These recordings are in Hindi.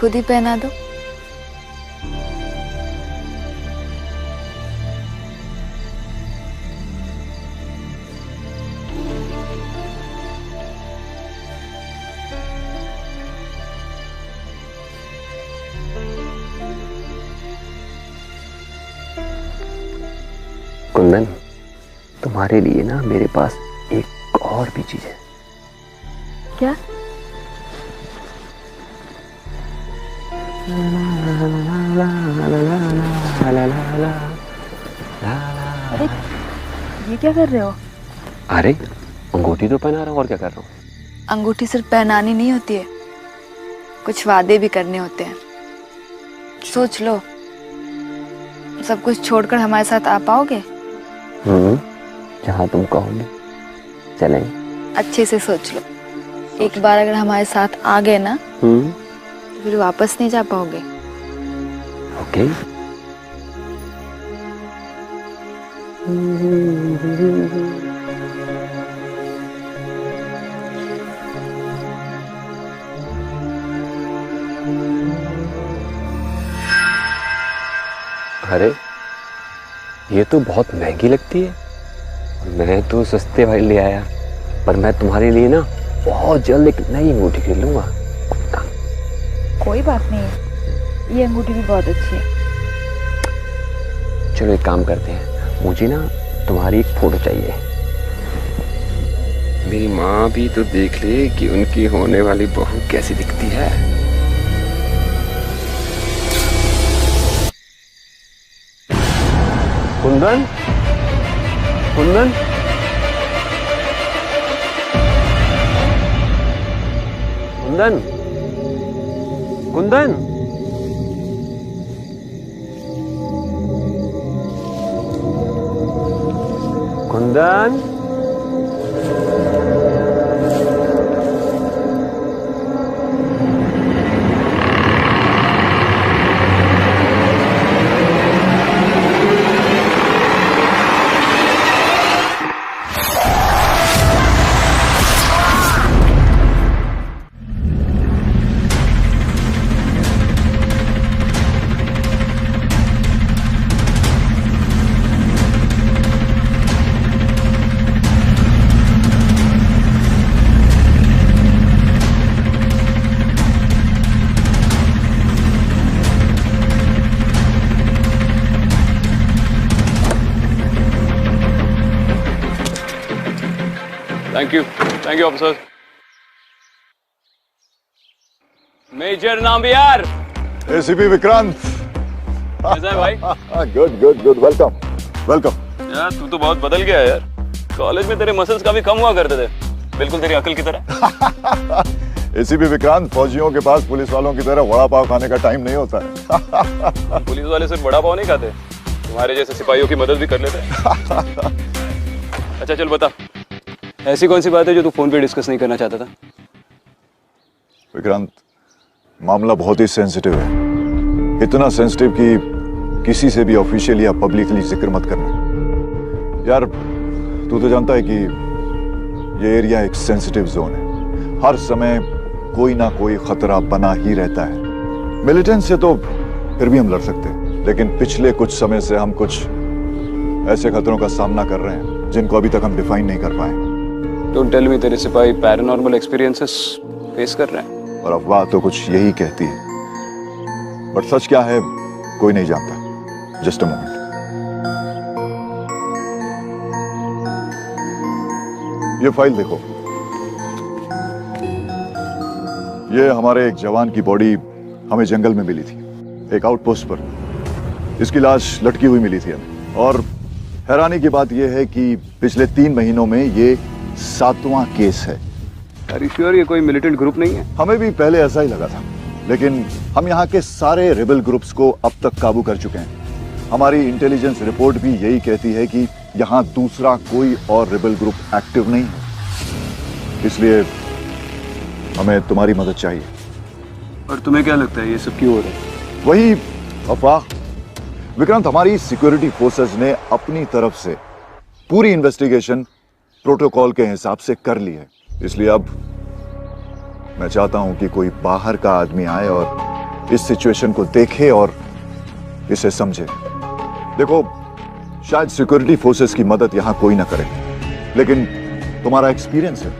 खुद ही पहना दो। कुंदन, तुम्हारे लिए ना मेरे पास एक और भी चीज है। क्या? अरे ये क्या कर रहे हो? अरे अंगूठी तो पहना रहा हूँ, और क्या कर रहा हूँ। अंगूठी सिर्फ पहनानी नहीं होती है, कुछ वादे भी करने होते हैं। सोच लो, सब कुछ छोड़कर हमारे साथ आ पाओगे? जहाँ तुम कहोगे चलें। अच्छे से सोच लो, एक बार अगर हमारे साथ आ गए ना तो फिर वापस नहीं जा पाओगे। ओके। अरे ये तो बहुत महंगी लगती है, मैं तो सस्ते वाली ले आया, पर मैं तुम्हारे लिए ना बहुत जल्द एक नई अंगूठी खरीद लूंगा। कोई बात नहीं, ये अंगूठी भी बहुत अच्छी है। चलो एक काम करते हैं, मुझे ना तुम्हारी एक फोटो चाहिए। मेरी माँ भी तो देख ले कि उनकी होने वाली बहू कैसी दिखती है। Kundan, Kundan, Kundan, Kundan, Kundan. Thank you officer. Major Nambiar. ACP Vikrant. कैसा है भाई? Good good good, welcome welcome. यार तू तो बहुत बदल गया है यार, कॉलेज में तेरे मसल्स काफी कम हुआ करते थे, बिल्कुल तेरी अकल की तरह। एसीपी विक्रांत, फौजियों के पास पुलिस वालों की तरह वड़ा पाव खाने का टाइम नहीं होता है। पुलिस वाले सिर्फ वड़ा पाव नहीं खाते, तुम्हारे जैसे सिपाहियों की मदद भी कर लेते हैं। अच्छा चल बता, ऐसी कौन सी बात है जो तू फोन पे डिस्कस नहीं करना चाहता था? विक्रांत, मामला बहुत ही सेंसिटिव है, इतना सेंसिटिव कि किसी से भी ऑफिशियली या पब्लिकली जिक्र मत करना। यार तू तो जानता है कि ये एरिया एक सेंसिटिव जोन है, हर समय कोई ना कोई खतरा बना ही रहता है। मिलिटेंट से तो फिर भी हम लड़ सकते हैं, लेकिन पिछले कुछ समय से हम कुछ ऐसे खतरों का सामना कर रहे हैं जिनको अभी तक हम डिफाइन नहीं कर पाए। डोंट टेल मी तेरे सिपाही पैरानॉर्मल एक्सपीरियंसेस फेस कर रहे हैं। और अफवाह तो कुछ यही कहती है, बट सच क्या है कोई नहीं जानता। Just a moment. ये फाइल देखो, ये हमारे एक जवान की बॉडी हमें जंगल में मिली थी, एक आउटपोस्ट पर। इसकी लाश लटकी हुई मिली थी हमें, और हैरानी की बात यह है कि पिछले 3 महीनों में ये 7वां केस है। Are you sure ये कोई मिलिटेंट ग्रुप नहीं है? हमें भी पहले ऐसा ही लगा था, लेकिन हम यहाँ के सारे रिबल ग्रुप्स को अब तक काबू कर चुके हैं। हमारी इंटेलिजेंस रिपोर्ट भी यही कहती है कि यहाँ दूसरा कोई और रिबल ग्रुप एक्टिव नहीं है। इसलिए हमें तुम्हारी मदद चाहिए। और तुम्हें क्या लगता है ये सब क्यों हो रहा है? वही अफवाह। विक्रांत, हमारी सिक्योरिटी फोर्सेस ने अपनी तरफ से पूरी इन्वेस्टिगेशन प्रोटोकॉल के हिसाब से कर ली है। इसलिए अब मैं चाहता हूं कि कोई बाहर का आदमी आए और इस सिचुएशन को देखे और इसे समझे। देखो, शायद सिक्योरिटी फोर्सेस की मदद यहां कोई ना करे, लेकिन तुम्हारा एक्सपीरियंस है,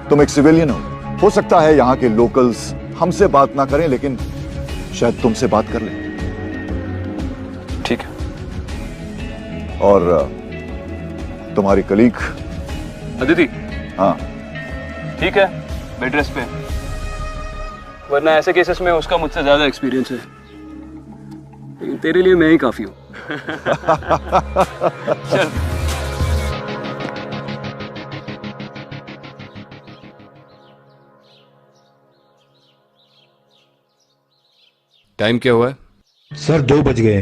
तुम एक सिविलियन हो सकता है यहां के लोकल्स हमसे बात ना करें, लेकिन शायद तुमसे बात कर लें। ठीक है। और तुम्हारी कलीग अदिति? हाँ, ठीक है, बेड रेस्ट पे। वरना ऐसे केसेस में उसका मुझसे ज्यादा एक्सपीरियंस है, लेकिन तेरे लिए मैं ही काफी हूँ। चल। टाइम क्या हुआ है? सर 2 बज गए।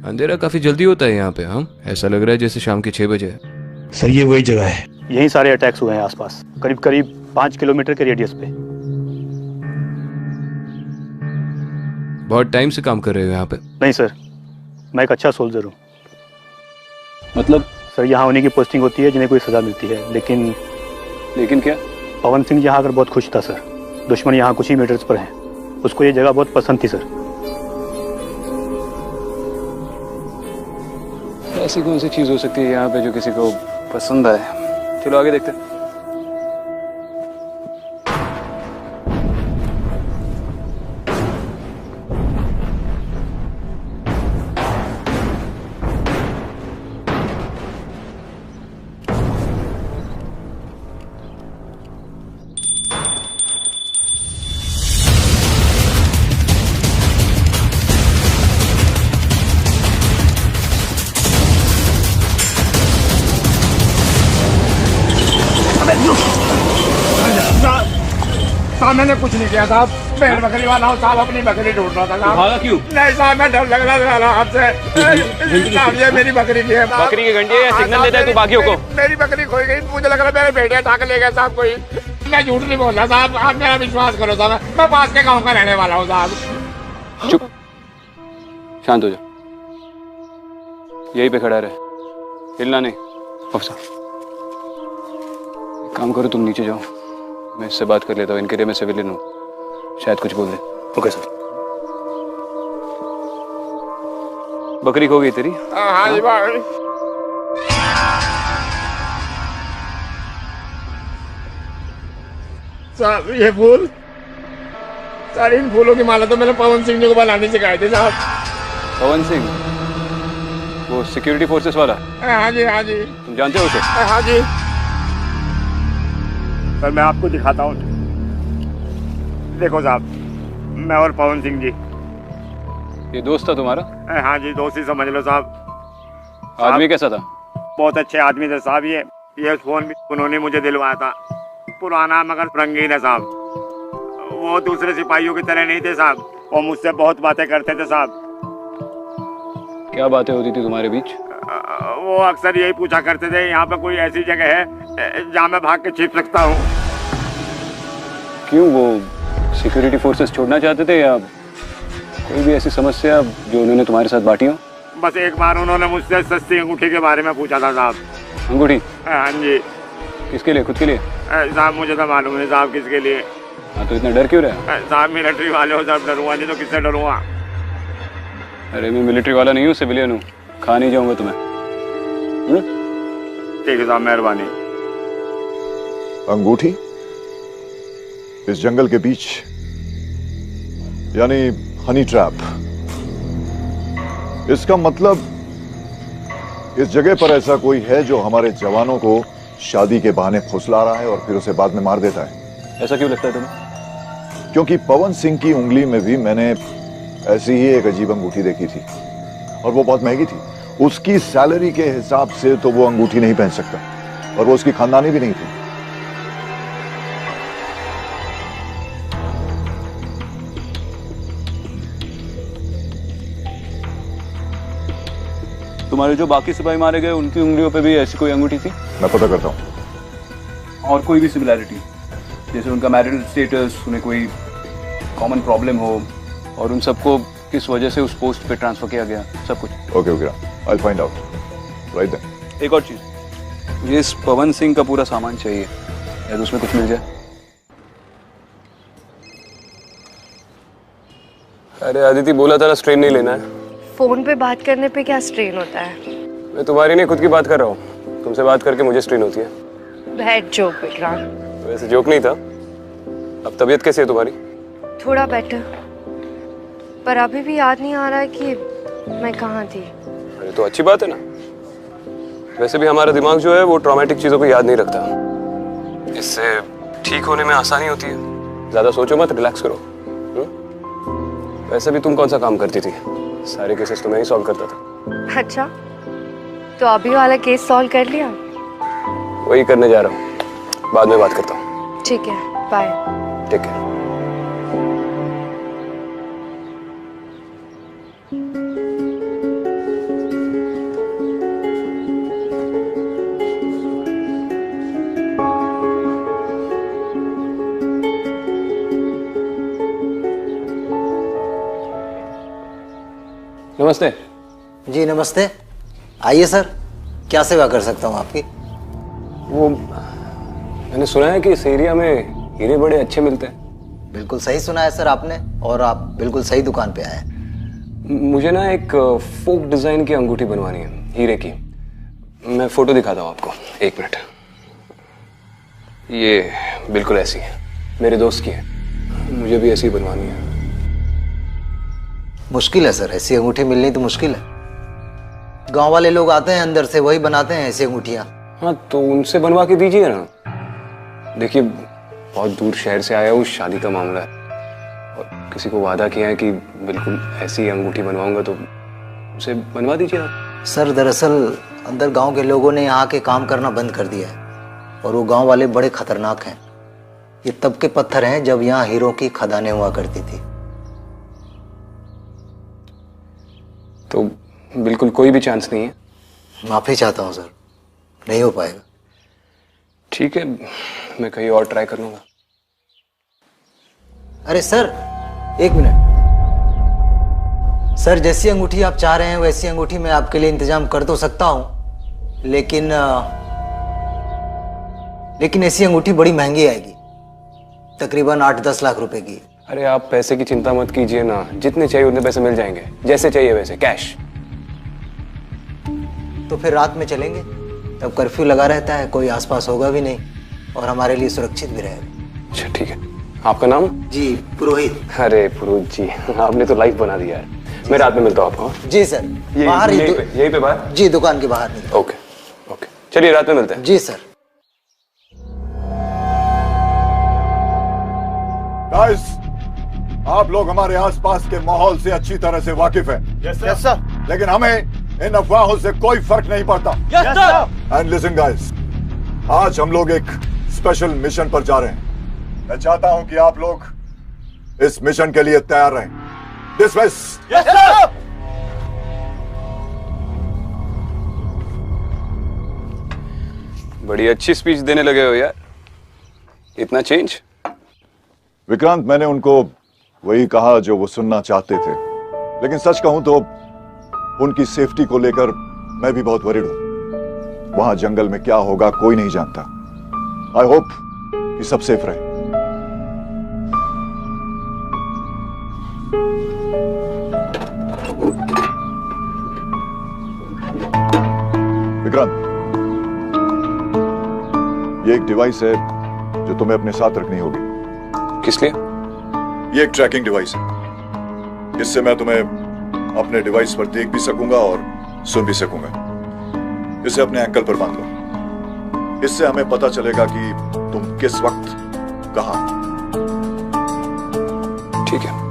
अंधेरा काफी जल्दी होता है यहाँ पे। हम ऐसा लग रहा है जैसे शाम के 6 बजे है। सर ये वही जगह है। यही सारे अटैक्स हुए हैं आसपास, करीब करीब 5 किलोमीटर के रेडियस पे। बहुत टाइम से काम कर रहे हो यहाँ पे? नहीं सर, मैं एक अच्छा सोल्जर हूँ। मतलब? सर यहाँ होने की पोस्टिंग होती है जिन्हें कोई सजा मिलती है, लेकिन क्या? पवन सिंह यहाँ आकर बहुत खुश था सर। दुश्मन यहाँ कुछ ही मीटर्स पर हैं। उसको ये जगह बहुत पसंद थी सर। ऐसी कौन सी चीज हो सकती है यहाँ पे जो किसी को पसंद आए? चलो आगे देखते हैं। साहब मैंने कुछ नहीं किया साहब, मैं बकरी वाला हूँ साहब, अपनी बकरी ढूंढ रहा था साहब। भागा क्यों? नहीं साहब, मैं डर लग रहा था आपसे। साहब ये मेरी बकरी की है। बकरी की घंटी है, सिग्नल देता है तू बाकियों को। मेरी बकरी खोई गई, मुझे लग रहा है मेरे बेटे उठा के ले गया साहब कोई। मैं झूठ नहीं बोल रहा साहब, आप मेरा विश्वास करो साहब, मैं पास के गाँव का रहने वाला हूँ साहब। चुप, शांत हो जा, यहीं पे खड़ा रहे, हिलना नहीं। अफसर काम करो, तुम नीचे जाओ, मैं इससे बात कर लेता हूँ। इनके लिए मैं सिविलियन हूँ, शायद कुछ बोल दे। Okay sir. बकरी खो गई तेरी? हाँ जी भाई। साहब ये फूल, सर इन फूलों की माला तो मैंने पवन सिंह जी को बनानी सिखाई थी साहब। पवन सिंह, वो सिक्योरिटी फोर्सेस वाला? हाँ जी, हाँ जी। तुम जानते हो उसे? हाँ जी सर, मैं आपको दिखाता हूँ। देखो साहब, मैं और पवन सिंह जी। ये दोस्त था तुम्हारा? हाँ जी, दोस्त ही समझ लो साहब। आदमी कैसा था? बहुत अच्छे आदमी थे साहब। ये फोन भी उन्होंने मुझे दिलवाया था, पुराना मगर रंगीन है साहब। वो दूसरे सिपाहियों की तरह नहीं थे साहब, वो मुझसे बहुत बातें करते थे साहब। क्या बातें होती थी तुम्हारे बीच? वो अक्सर यही पूछा करते थे, यहाँ पर कोई ऐसी जगह है जहाँ मैं भाग के छिप सकता हूँ। क्यों, वो सिक्योरिटी फोर्सेस छोड़ना चाहते थे या कोई भी ऐसी समस्या जो उन्होंने तुम्हारे साथ बांटी हो? बस एक बार उन्होंने मुझसे सस्ती अंगूठी के बारे में पूछा था साहब। अंगूठी? हाँ जी। किसके लिए, खुद के लिए? साहब मुझे तो मालूम है साहब किसके लिए। हाँ, तो इतना डर क्यों रहा? साहब मिलिट्री वाले हो साहब, डरूंगा नहीं तो किससे डरूंगा। अरे मैं मिलिट्री वाला नहीं हूँ, सिविलियन हूँ, खा नहीं जाऊंगा तुम्हें। ठीक है साहब, मेहरबानी। अंगूठी इस जंगल के बीच, यानी हनी ट्रैप। इसका मतलब इस जगह पर ऐसा कोई है जो हमारे जवानों को शादी के बहाने फुसला रहा है और फिर उसे बाद में मार देता है। ऐसा क्यों लगता है तुम्हें? क्योंकि पवन सिंह की उंगली में भी मैंने ऐसी ही एक अजीब अंगूठी देखी थी, और वो बहुत महंगी थी। उसकी सैलरी के हिसाब से तो वो अंगूठी नहीं पहन सकता, और वो उसकी खानदानी भी नहीं थी। तुम्हारे जो बाकी सिपाही मारे गए उनकी उंगलियों पे भी ऐसी कोई अंगूठी थी? मैं पता करता हूं। और कोई भी सिमिलैरिटी, जैसे उनका मैरिटल स्टेटस, उन्हें कोई कॉमन प्रॉब्लम हो, और उन सबको किस वजह से उस पोस्ट पे ट्रांसफर किया गया, सब कुछ। Okay okay, I will find out right then. एक और चीज, मुझे इस पवन सिंह का पूरा सामान चाहिए, यार उसमें कुछ मिल जाए। अरे अदिति, बोला था ना स्ट्रेन नहीं लेना है। फोन पे बात करने पे क्या स्ट्रेन होता है? मैं तुम्हारी नहीं खुद की बात कर रहा हूँ। तुमसे बात करके मुझे स्ट्रेन होती है। Bad joke Vikrant. वैसे जोक नहीं था। अब तबीयत कैसी है तुम्हारी? थोड़ा बेटर, पर अभी भी याद नहीं आ रहा है कि मैं कहाँ थी। अरे तो अच्छी बात है ना। वैसे भी हमारा दिमाग जो है वो ट्रॉमेटिक चीजों को याद नहीं रखता। इससे ठीक होने में आसानी होती है। ज्यादा सोचो मत, रिलैक्स करो। वैसे भी तुम कौन सा काम करती थी? सारे केसेस तो मैं ही सॉल्व करता था। अच्छा, तो अभी वाला केस सॉल्व कर लिया? वही करने जा रहा हूँ, बाद में बात करता हूँ। ठीक है, बाय। Take care. नमस्ते। जी नमस्ते, आइए सर, क्या सेवा कर सकता हूँ आपकी? वो मैंने सुना है कि इस एरिया में हीरे बड़े अच्छे मिलते हैं। बिल्कुल सही सुना है सर आपने, और आप बिल्कुल सही दुकान पे आए हैं। मुझे ना एक फोक डिजाइन की अंगूठी बनवानी है, हीरे की। मैं फोटो दिखाता हूँ आपको, एक मिनट। ये बिल्कुल ऐसी है, मेरे दोस्त की है। मुझे भी ऐसी बनवानी है। मुश्किल है सर, ऐसी अंगूठी मिलनी तो मुश्किल है। गांव वाले लोग आते हैं अंदर से, वही बनाते हैं ऐसी अंगूठियां। हाँ तो उनसे बनवा के दीजिए ना। देखिए बहुत दूर शहर से आया हूँ, शादी का मामला है और किसी को वादा किया है कि बिल्कुल ऐसी अंगूठी बनवाऊंगा, तो उसे बनवा दीजिए आप। सर दरअसल अंदर गांव के लोगों ने यहाँ के काम करना बंद कर दिया है, और वो गांव वाले बड़े खतरनाक हैं। ये तब के पत्थर हैं जब यहाँ हीरों की खदानें हुआ करती थी। तो बिल्कुल कोई भी चांस नहीं है? माफी चाहता हूँ सर, नहीं हो पाएगा। ठीक है, मैं कहीं और ट्राई कर लूंगा। अरे सर एक मिनट सर, जैसी अंगूठी आप चाह रहे हैं वैसी अंगूठी मैं आपके लिए इंतजाम कर तो सकता हूं, लेकिन ऐसी अंगूठी बड़ी महंगी आएगी, तकरीबन 8-10 लाख रुपए की। अरे आप पैसे की चिंता मत कीजिए ना, जितने चाहिए उतने पैसे मिल जाएंगे, जैसे चाहिए वैसे, कैश। तो फिर रात में चलेंगे, तब कर्फ्यू लगा रहता है, कोई आसपास होगा भी नहीं और हमारे लिए सुरक्षित भी रहेगा। अच्छा ठीक है। आपका नाम? जी पुरोहित। अरे पुरोहित जी, आपने तो लाइफ बना दिया है। मैं रात में मिलता हूँ आपको। जी सर, बाहर यहीं पे बाहर? जी दुकान के बाहर मिलते। ओके ओके, चलिए रात में मिलते हैं। जी सर। गाइस, आप लोग हमारे आसपास के माहौल से अच्छी तरह से वाकिफ हैं। Yes sir. लेकिन हमें इन अफवाहों से कोई फर्क नहीं पड़ता। Yes sir. And listen guys, आज हम लोग एक स्पेशल मिशन पर जा रहे हैं। मैं चाहता हूं कि आप लोग इस मिशन के लिए तैयार रहें। डिसमिस। Yes sir. बड़ी अच्छी स्पीच देने लगे हो यार, इतना चेंज। विक्रांत, मैंने उनको वही कहा जो वो सुनना चाहते थे, लेकिन सच कहूं तो उनकी सेफ्टी को लेकर मैं भी बहुत वरीड हूं। वहां जंगल में क्या होगा कोई नहीं जानता। आई होप कि सब सेफ रहे। विक्रांत, ये एक डिवाइस है जो तुम्हें अपने साथ रखनी होगी। किस लिए? ये एक ट्रैकिंग डिवाइस है। इससे मैं तुम्हें अपने डिवाइस पर देख भी सकूंगा और सुन भी सकूंगा। इसे अपने एंकल पर बांध लो। इससे हमें पता चलेगा कि तुम किस वक्त कहां। ठीक है।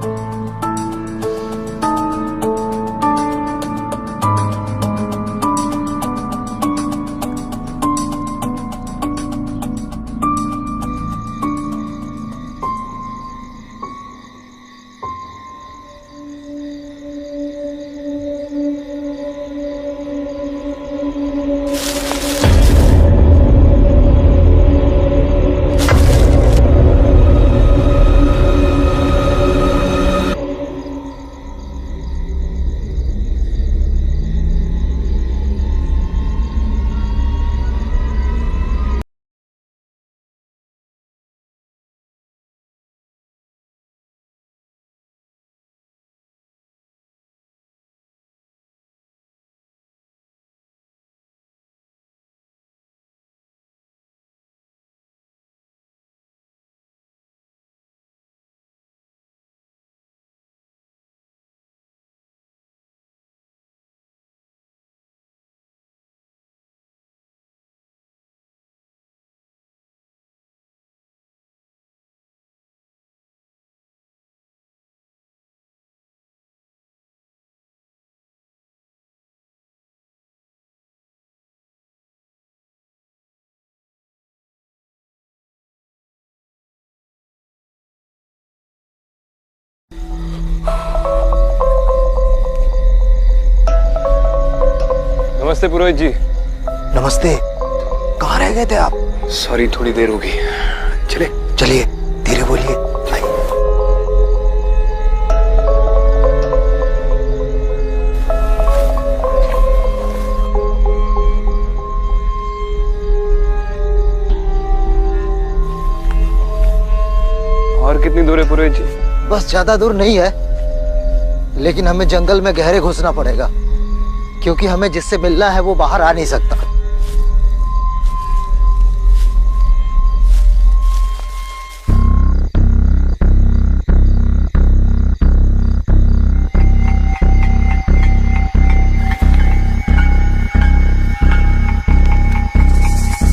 नमस्ते पुरोहित जी। नमस्ते। कहाँ रह गए थे आप? सॉरी, थोड़ी देर हो गई। चले चलिए, धीरे बोलिए। आइए। और कितनी दूर है पुरोहित जी? बस ज्यादा दूर नहीं है, लेकिन हमें जंगल में गहरे घुसना पड़ेगा, क्योंकि हमें जिससे मिलना है वो बाहर आ नहीं सकता।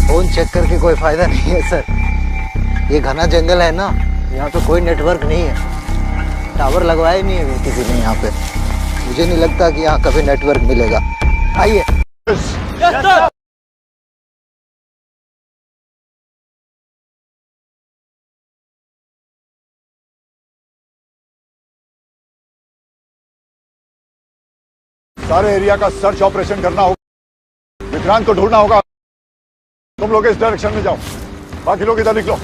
फोन चेक करके कोई फायदा नहीं है सर। ये घना जंगल है ना, यहाँ पे कोई नेटवर्क नहीं है। टावर लगवाया नहीं है किसी ने यहाँ पे। मुझे नहीं लगता कि यहाँ कभी नेटवर्क मिलेगा। आइए। सारे एरिया का सर्च ऑपरेशन करना होगा। विक्रांत को ढूंढना होगा। तुम लोग इस डायरेक्शन में जाओ, बाकी लोग इधर निकलो।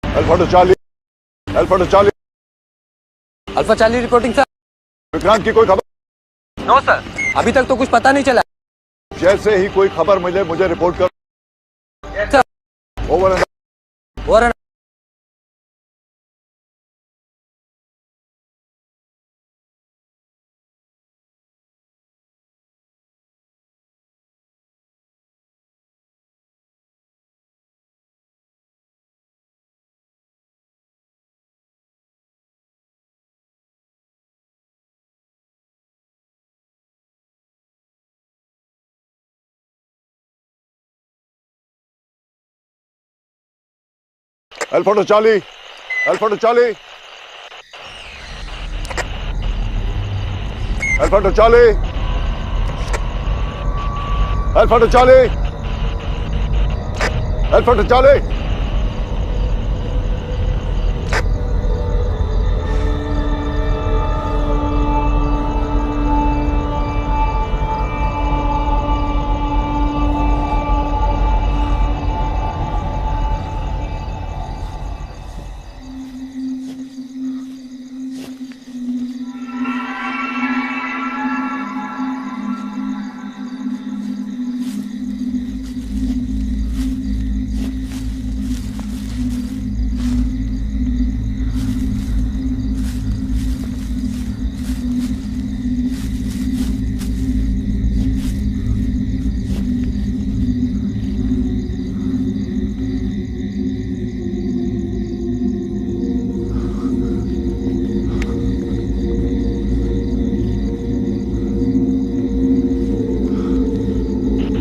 Alpha two Charlie, alpha two Charlie. Alpha Charlie reporting sir. Vikrant की कोई खबर? नो सर, अभी तक तो कुछ पता नहीं चला। जैसे ही कोई खबर मिले मुझे रिपोर्ट कर। Sir. Over and over and. Alpha two Charlie, alpha two Charlie, alpha two Charlie, alpha two Charlie, alpha two Charlie.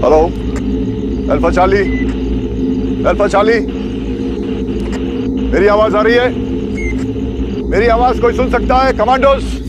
Hello, alpha Charlie, alpha Charlie, मेरी आवाज आ रही है? मेरी आवाज कोई सुन सकता है? कमांडोज,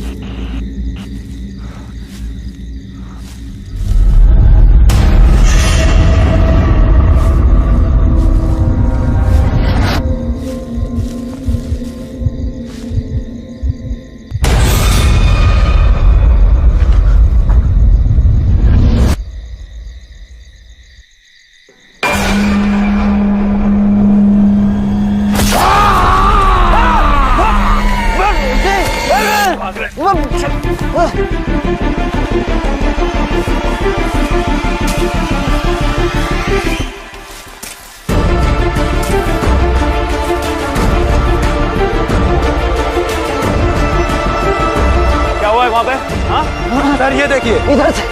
वहां पे? हाँ सर, ये देखिए इधर से।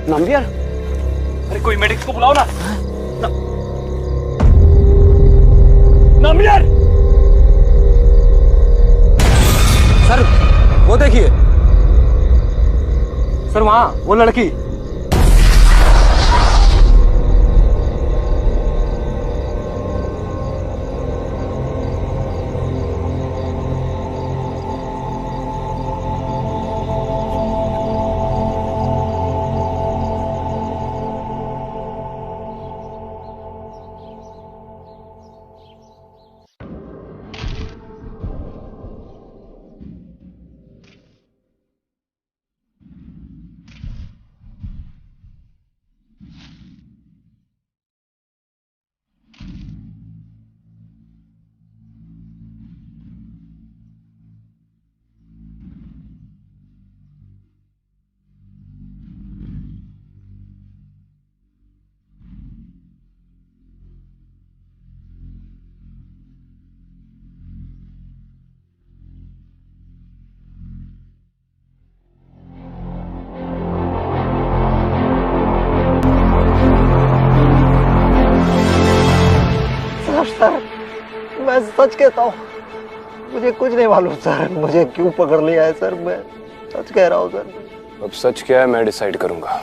नंबियर, अरे कोई मेडिक्स को बुलाओ ना। नंबियर सर, वो देखिए सर, वहां वो लड़की। मैं सच कहता हूँ, मुझे कुछ नहीं मालूम सर, मुझे क्यों पकड़ लिया है सर, मैं सच कह रहा हूँ सर। अब सच क्या है मैं डिसाइड करूंगा।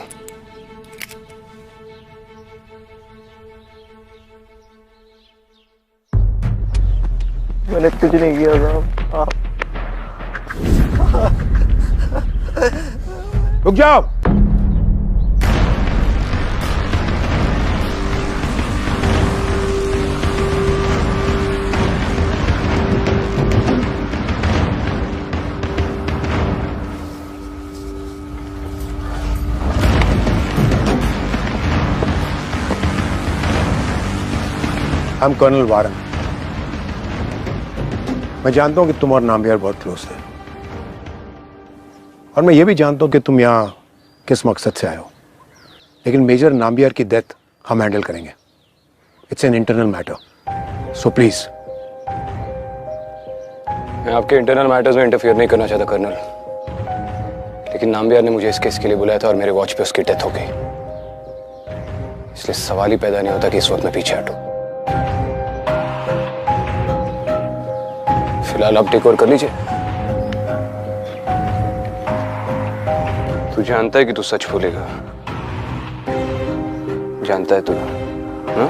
मैंने कुछ नहीं किया साहब, आप रुक जाओ। I'm colonel वारन। मैं जानता हूं कि तुम और नाम्बियार बहुत क्लोज थे, और मैं ये भी जानता हूं कि तुम यहां किस मकसद से आए हो, लेकिन मेजर नाम्बियार की डेथ हम हैंडल करेंगे। It's an internal matter, so please. मैं आपके इंटरनल मैटर्स में इंटरफियर नहीं करना चाहता कर्नल, लेकिन नाम्बियार ने मुझे इस केस के लिए बुलाया था और मेरे वॉच पे उसकी डेथ हो गई, इसलिए सवाल ही पैदा नहीं होता कि इस वक्त मैं पीछे हटूं। फिलहाल आप टेक ओवर कर लीजिए। तू जानता है कि तू सच बोलेगा, जानता है तू, हाँ?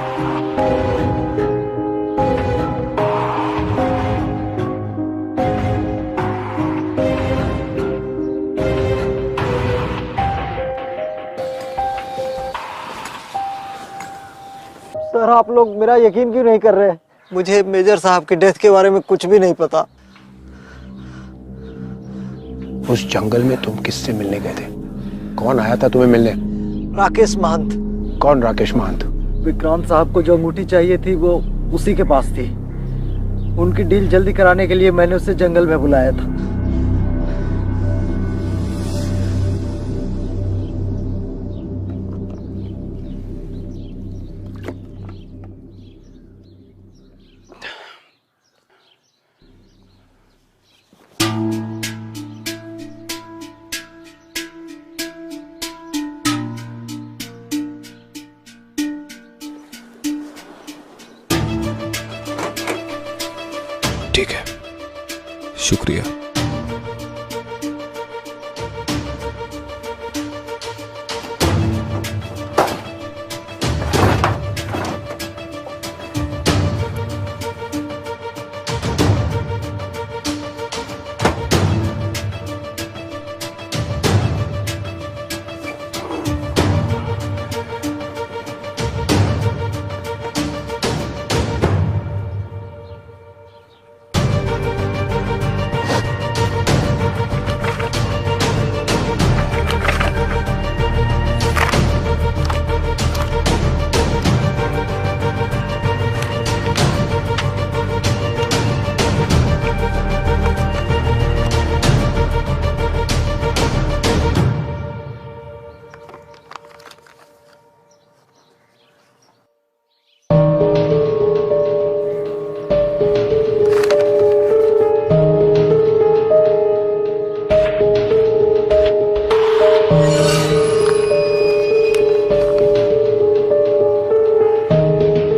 सर आप लोग मेरा यकीन क्यों नहीं कर रहे? मुझे मेजर साहब की डेथ के बारे में कुछ भी नहीं पता। उस जंगल में तुम किससे मिलने गए थे? कौन आया था तुम्हें मिलने? राकेश महंत। कौन राकेश महंत? विक्रांत साहब को जो अंगूठी चाहिए थी वो उसी के पास थी। उनकी डील जल्दी कराने के लिए मैंने उसे जंगल में बुलाया था। ठीक है, शुक्रिया।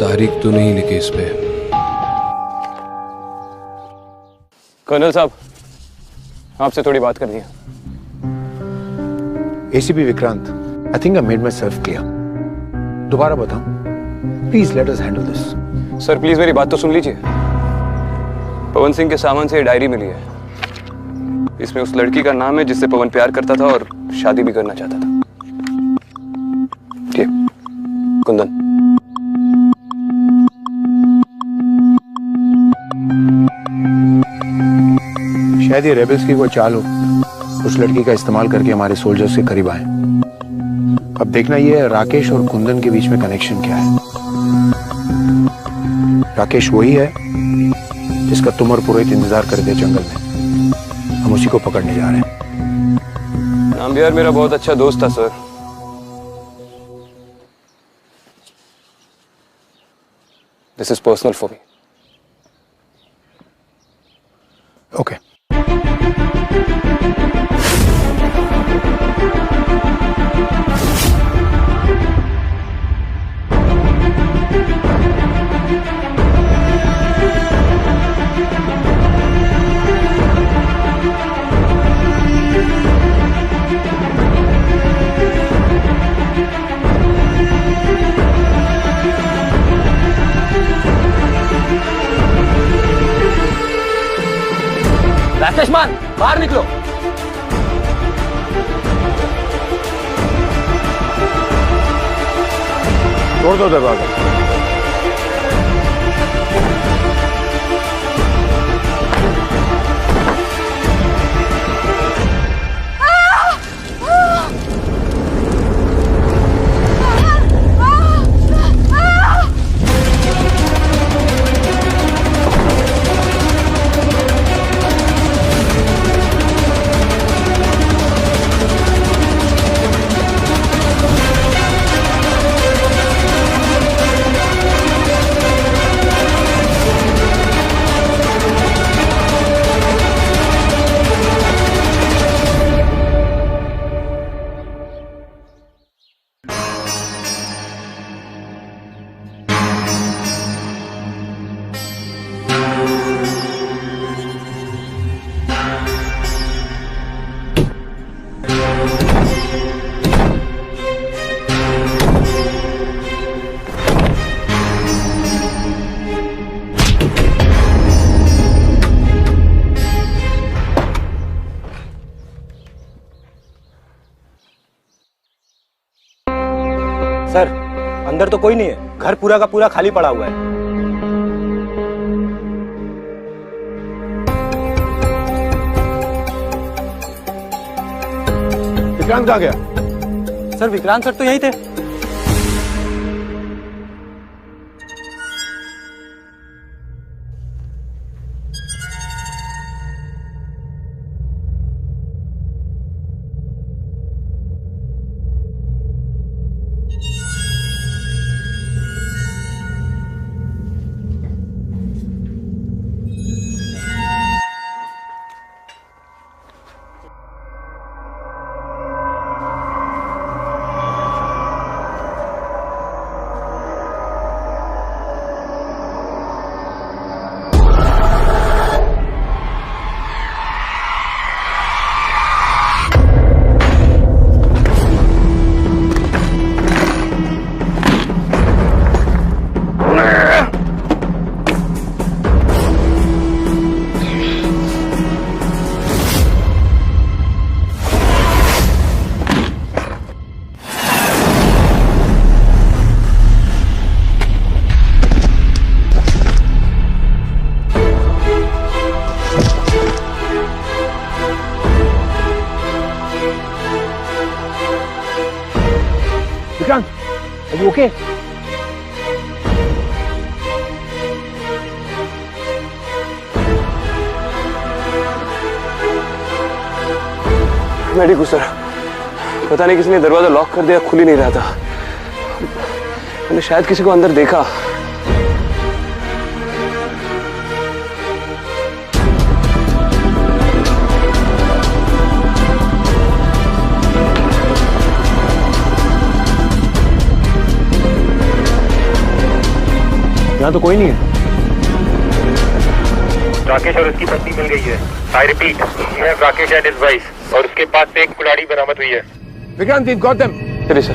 तारीख तो नहीं लिखी इस पे। कर्नल साहब, आपसे थोड़ी बात करनी है। ACP Vikrant, I think I made my self clear. दोबारा बताऊं, please let us handle this. Sir please मेरी बात तो सुन लीजिए। पवन सिंह के सामान से ये डायरी मिली है। इसमें उस लड़की का नाम है जिससे पवन प्यार करता था और शादी भी करना चाहता था। ठीक, कुंदन। शायद ये रेबल्स की कोई चाल हो, उस लड़की का इस्तेमाल करके हमारे सोल्जर्स के करीब आए। अब देखना ये है राकेश और कुंदन के बीच में कनेक्शन क्या है। राकेश वही है जिसका तुम और पुरोहित इंतजार कर रहे थे जंगल में। हम उसी को पकड़ने जा रहे हैं। नाम्बियार मेरा बहुत अच्छा दोस्त था sir. This is personal for me. Okay. Irfan बाहर निकलो। तोड़ दो दरवाजा। सर अंदर तो कोई नहीं है, घर पूरा का पूरा खाली पड़ा हुआ है। विक्रांत कहाँ गया? सर विक्रांत सर तो यहीं थे। Vikrant, are you okay? मैं ठीक हूँ सर। पता नहीं किसने दरवाजा लॉक कर दिया, खुल ही नहीं रहा था। मैंने शायद किसी को अंदर देखा। यहाँ तो कोई नहीं है। राकेश और उसकी पत्नी मिल गई है। आई रिपीट, यह राकेश एंड हिज वाइफ और उसके पास से एक कुल्हाड़ी बरामद हुई है। Vikrant, we've got them. चलिए सर।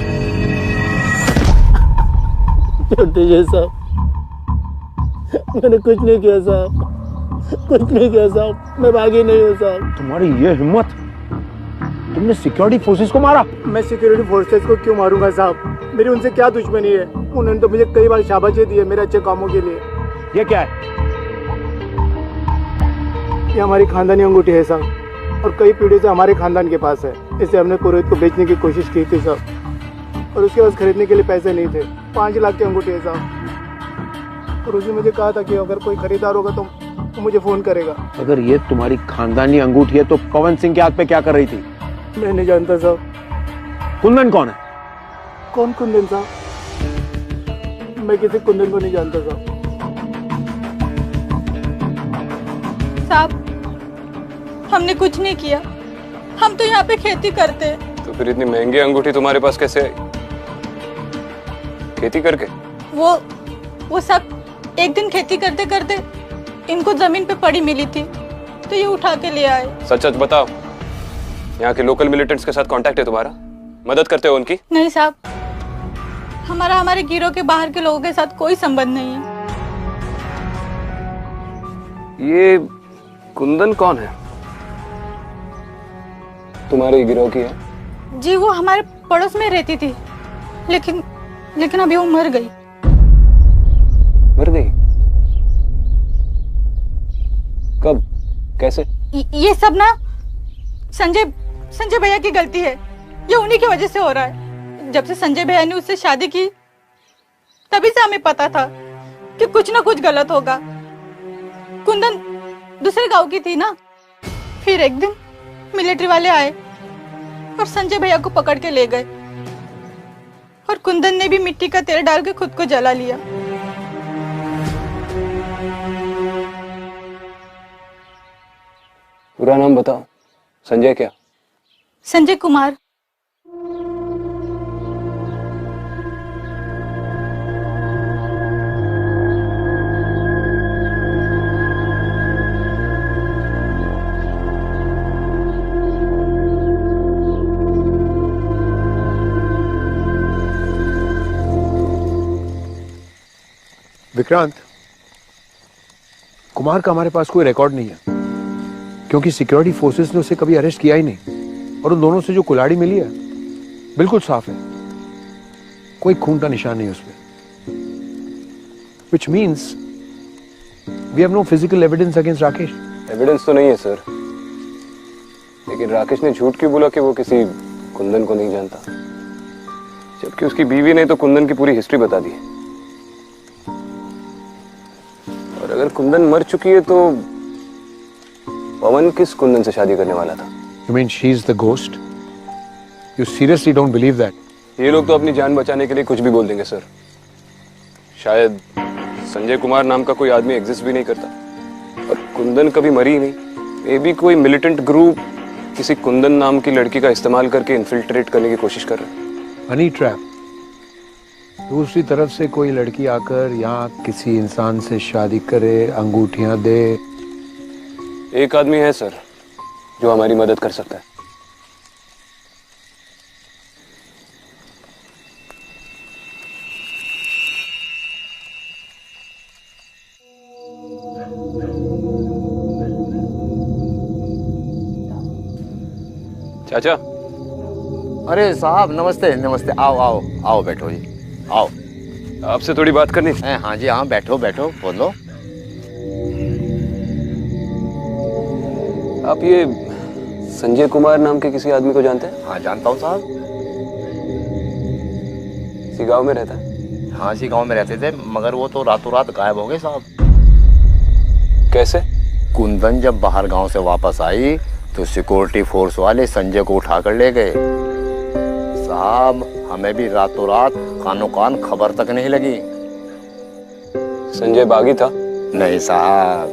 साहब, मैंने कुछ नहीं किया साहब, कुछ नहीं किया साहब, मैं भागी नहीं हूँ साहब। तुम्हारी ये हिम्मत, तुमने सिक्योरिटी फोर्सेस को मारा? मैं सिक्योरिटी फोर्सेस को क्यों मारूंगा साहब? मेरी उनसे क्या दुश्मनी है? उन्होंने तो मुझे कई बार शाबाशी दी है मेरे अच्छे कामों के लिए। ये क्या है? ये हमारी खानदानी अंगूठी है साहब, और कई पीढ़ी से हमारे खानदान के पास है। इसे हमने पुरोहित को बेचने की कोशिश की थी साहब, और उसके पास खरीदने के लिए पैसे नहीं थे। 5 लाख की अंगूठी है साहब, और उसने मुझे कहा था कि अगर कोई खरीदार होगा तो मुझे फोन करेगा। अगर ये तुम्हारी खानदानी अंगूठी है तो पवन सिंह के हाथ पे क्या कर रही थी? मैं नहीं जानता साहब। कुंदन कौन है? कौन कुंदन साहब? मैं किसी कुंदन को नहीं जानता साहब। साहब, हमने कुछ नहीं किया, हम तो यहाँ पे खेती करते हैं। तो फिर इतनी महंगी अंगूठी तुम्हारे पास कैसे आई? खेती करके? वो सब एक दिन खेती करते करते इनको जमीन पे पड़ी मिली थी, तो ये उठा के ले आए। सच सच बताओ, यहाँ के लोकल मिलिटेंट्स के साथ कांटेक्ट है तुम्हारा? मदद करते हो उनकी? नहीं साहब, हमारे गिरोह के बाहर के लोगों के साथ कोई संबंध नहीं है। ये कुंदन कौन है? तुम्हारे ही गिरोह की है? जी वो हमारे पड़ोस में रहती थी, लेकिन अभी वो मर गई। मर गई? कब? कैसे? ये सब ना संजय भैया की गलती है। ये उन्हीं की वजह से हो रहा है। जब से संजय भैया ने उससे शादी की तभी से हमें पता था कि कुछ ना कुछ गलत होगा। कुंदन दूसरे गांव की थी ना। फिर एक दिन मिलिट्री वाले आए और संजय भैया को पकड़ के ले गए और कुंदन ने भी मिट्टी का तेल डाल के खुद को जला लिया। पूरा नाम बताओ। संजय क्या? संजय कुमार। विक्रांत, कुमार का हमारे पास कोई रिकॉर्ड नहीं है क्योंकि सिक्योरिटी फोर्सेस ने उसे कभी अरेस्ट किया ही नहीं और उन दोनों से जो कुल्हाड़ी मिली है बिल्कुल साफ है, कोई खून का निशान नहीं उसमें। Which means we have no physical evidence against Rakesh. Evidence तो नहीं है सर, लेकिन राकेश ने झूठ क्यों बोला कि वो किसी कुंदन को नहीं जानता, जबकि उसकी बीवी ने तो कुंदन की पूरी हिस्ट्री बता दी। और अगर कुंदन मर चुकी है तो पवन किस कुंदन से शादी करने वाला था? You mean she is the ghost? You seriously don't believe that? ये लोग तो अपनी जान बचाने के लिए कुछ भी बोल देंगे सर। शायद संजय कुमार नाम का कोई आदमी एग्जिस्ट भी नहीं करता और कुंदन कभी मरी ही नहीं। मे बी कोई मिलिटेंट ग्रुप किसी कुंदन नाम की लड़की का इस्तेमाल करके इन्फिल्ट्रेट करने की कोशिश कर रहा है। Honey trap. दूसरी तरफ से कोई लड़की आकर यहाँ किसी इंसान से शादी करे, अंगूठियां दे। एक आदमी है सर जो हमारी मदद कर सकता है। चाचा। अरे साहब नमस्ते नमस्ते, आओ आओ आओ बैठो जी, आओ। आपसे थोड़ी बात करनी है। हाँ जी हाँ, बैठो बैठो, बोलो। आप ये संजय कुमार नाम के किसी आदमी को जानते हैं? हाँ जानता हूँ साहब। इसी गांव में रहता है? हाँ इसी गांव में रहते थे, मगर वो तो रातों रात गायब हो गए साहब। कैसे? कुंदन जब बाहर गांव से वापस आई तो सिक्योरिटी फोर्स वाले संजय को उठाकर ले गए साहब। हमें भी रातों रात कानों कान खबर तक नहीं लगी। संजय बागी था? नहीं साहब,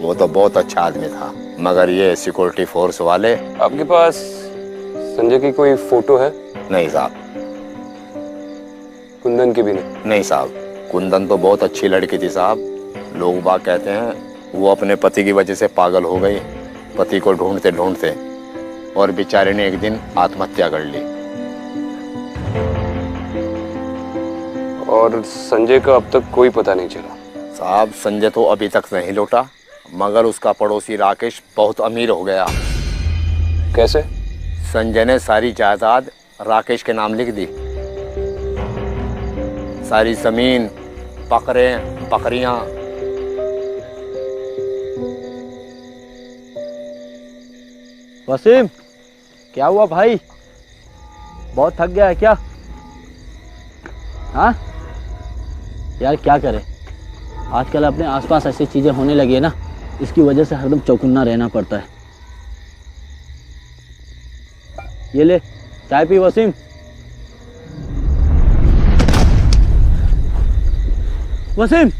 वो तो बहुत अच्छा आदमी था, मगर ये सिक्योरिटी फोर्स वाले। आपके पास संजय की कोई फोटो है? नहीं साहब। कुंदन की भी नहीं? नहीं साहब, कुंदन तो बहुत अच्छी लड़की थी साहब। लोग बाग कहते हैं वो अपने पति की वजह से पागल हो गई, पति को ढूंढते ढूंढते, और बेचारे ने एक दिन आत्महत्या कर ली। और संजय का अब तक कोई पता नहीं चला? साहब संजय तो अभी तक नहीं लौटा, मगर उसका पड़ोसी राकेश बहुत अमीर हो गया। कैसे? संजय ने सारी जायदाद राकेश के नाम लिख दी, सारी जमीन, बकरियां। वसीम, क्या हुआ भाई? बहुत थक गया है क्या? हाँ यार क्या करें, आजकल अपने आसपास ऐसी चीजें होने लगी है ना, इसकी वजह से हरदम चौकन्ना रहना पड़ता है। ये ले चाय पी वसीम। वसीम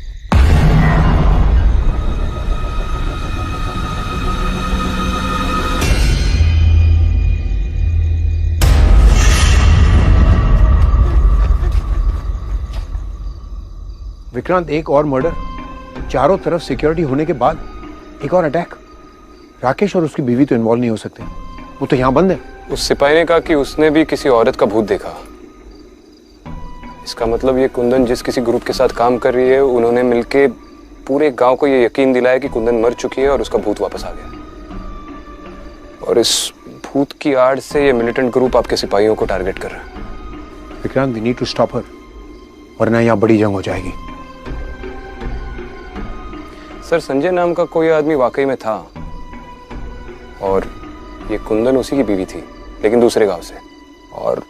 विक्रांत, एक और मर्डर, चारों तरफ सिक्योरिटी होने के बाद एक और अटैक। राकेश और उसकी बीवी तो इन्वॉल्व नहीं हो सकते, वो तो यहाँ बंद है। उस सिपाही ने कहा कि उसने भी किसी औरत का भूत देखा। इसका मतलब ये कुंदन जिस किसी ग्रुप के साथ काम कर रही है, उन्होंने मिलके पूरे गांव को ये यकीन दिलाया कि कुंदन मर चुकी है और उसका भूत वापस आ गया। और इस भूत की आड़ से ये मिलिटेंट ग्रुप आपके सिपाहियों को टारगेट कर रहा है। Vikrant, we need to stop her, वरना यहाँ बड़ी जंग हो जाएगी। सर, संजय नाम का कोई आदमी वाकई में था और ये कुंदन उसी की बीवी थी, लेकिन दूसरे गांव से। और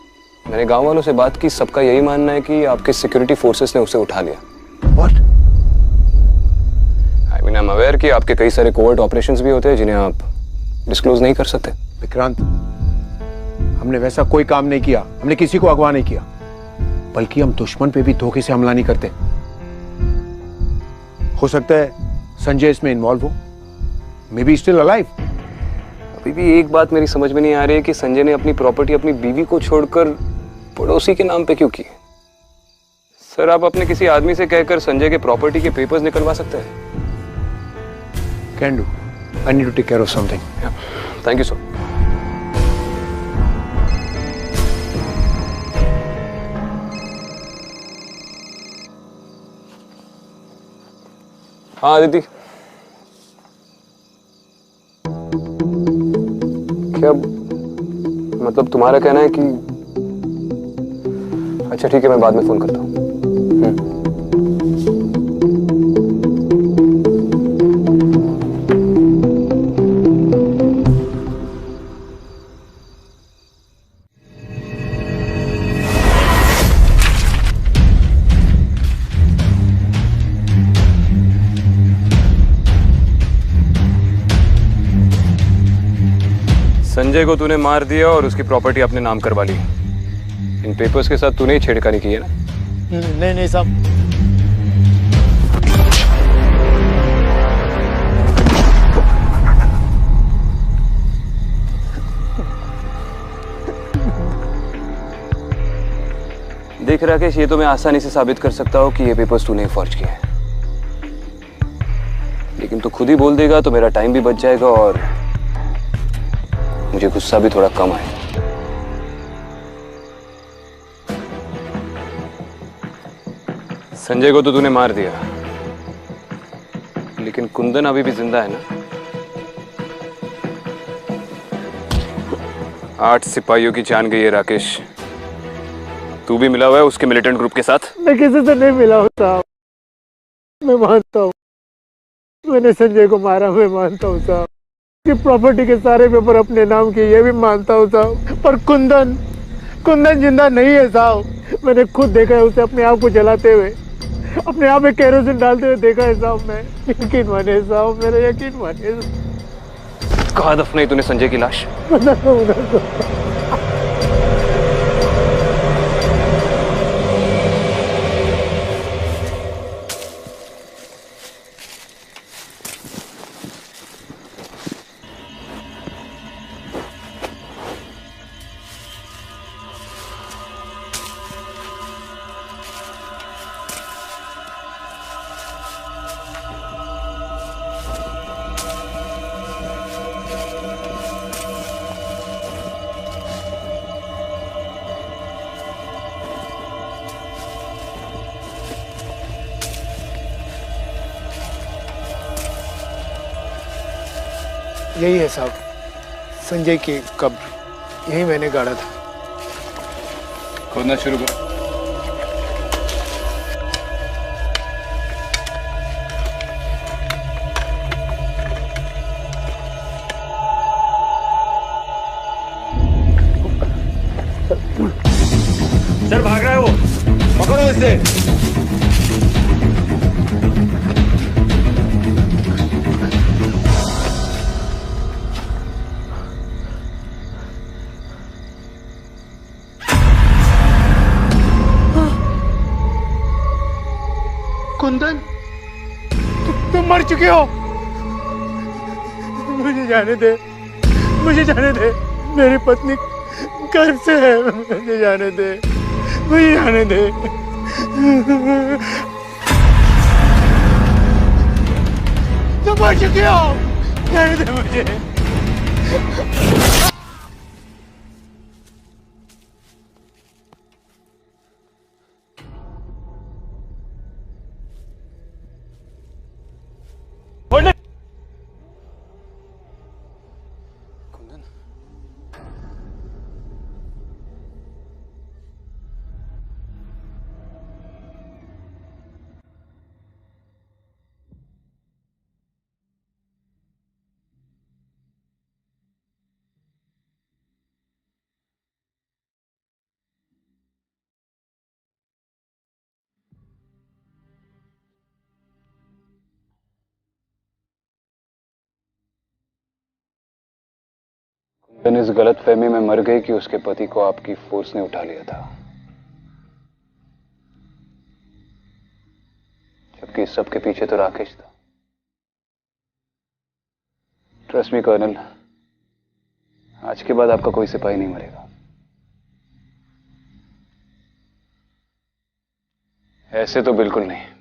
मैंने गांव वालों से बात की, सबका यही मानना है कि आपके सिक्योरिटी फोर्सेस ने उसे उठा लिया। What? I mean, I am aware कि आपके कई सारे कोवर्ट ऑपरेशंस भी होते हैं जिन्हें आप डिस्क्लोज नहीं कर सकते। विक्रांत, हमने वैसा कोई काम नहीं किया, हमने किसी को अगवा नहीं किया, बल्कि हम दुश्मन पे भी धोखे से हमला नहीं करते। हो सकता है संजय इसमें इन्वॉल्व हो, मे बी स्टिल अलाइव। अभी भी एक बात मेरी समझ में नहीं आ रही है कि संजय ने अपनी प्रॉपर्टी अपनी बीवी को छोड़कर पड़ोसी के नाम पे क्यों की। सर, आप अपने किसी आदमी से कहकर संजय के प्रॉपर्टी के पेपर्स निकलवा सकते हैं। Can do, I need to take care of something. Thank you sir. हाँ दीदी, क्या मतलब तुम्हारा कहना है कि अच्छा ठीक है, मैं बाद में फोन करता हूँ। संजय को तूने मार दिया और उसकी प्रॉपर्टी अपने नाम करवा ली। इन पेपर्स के साथ तूने ही छेड़खानी की है ना? नहीं नहीं साहब। देख राकेश, ये तो मैं आसानी से साबित कर सकता हूँ कि ये पेपर्स तूने फॉर्ज किए हैं, लेकिन तू खुद ही बोल देगा तो मेरा टाइम भी बच जाएगा और मुझे गुस्सा भी थोड़ा कम आए। संजय को तो तूने मार दिया, लेकिन कुंदन अभी भी जिंदा है ना? 8 सिपाहियों की जान गई है राकेश। तू भी मिला हुआ है उसके मिलिटेंट ग्रुप के साथ? मैं किसी से नहीं मिला हूँ साहब, मैं मानता हूँ मैंने संजय को मारा, मैं मानता हूँ साहब कि प्रॉपर्टी के सारे पेपर अपने नाम किए, ये भी मानता हूँ साहब। पर कुंदन जिंदा नहीं है साहब। मैंने खुद देखा है उसे अपने आप को जलाते हुए, अपने आप में केरोसिन डालते हुए देखा है साहब। मैं यकीन माने साहब, मेरा यकीन माने। कहाँ दफनाई तूने संजय की लाश? यही है साहब संजय की कब्र, यही मैंने गाड़ा था। खोदना शुरू करो। सर भाग रहा है वो, पकड़ो इसे। कुंदन, तुम मर चुके हो। मुझे जाने दे, मुझे जाने दे। मेरी पत्नी घर से है, मुझे जाने दे, मुझे जाने दे। तुम मर चुके हो, जाने दे मुझे। कुंदन, कुंदन इस गलत फहमी में मर गई कि उसके पति को आपकी फोर्स ने उठा लिया था, जबकि इस सब के पीछे तो राकेश था। ट्रस्ट मी कर्नल, आज के बाद आपका कोई सिपाही नहीं मरेगा। ऐसे तो बिल्कुल नहीं।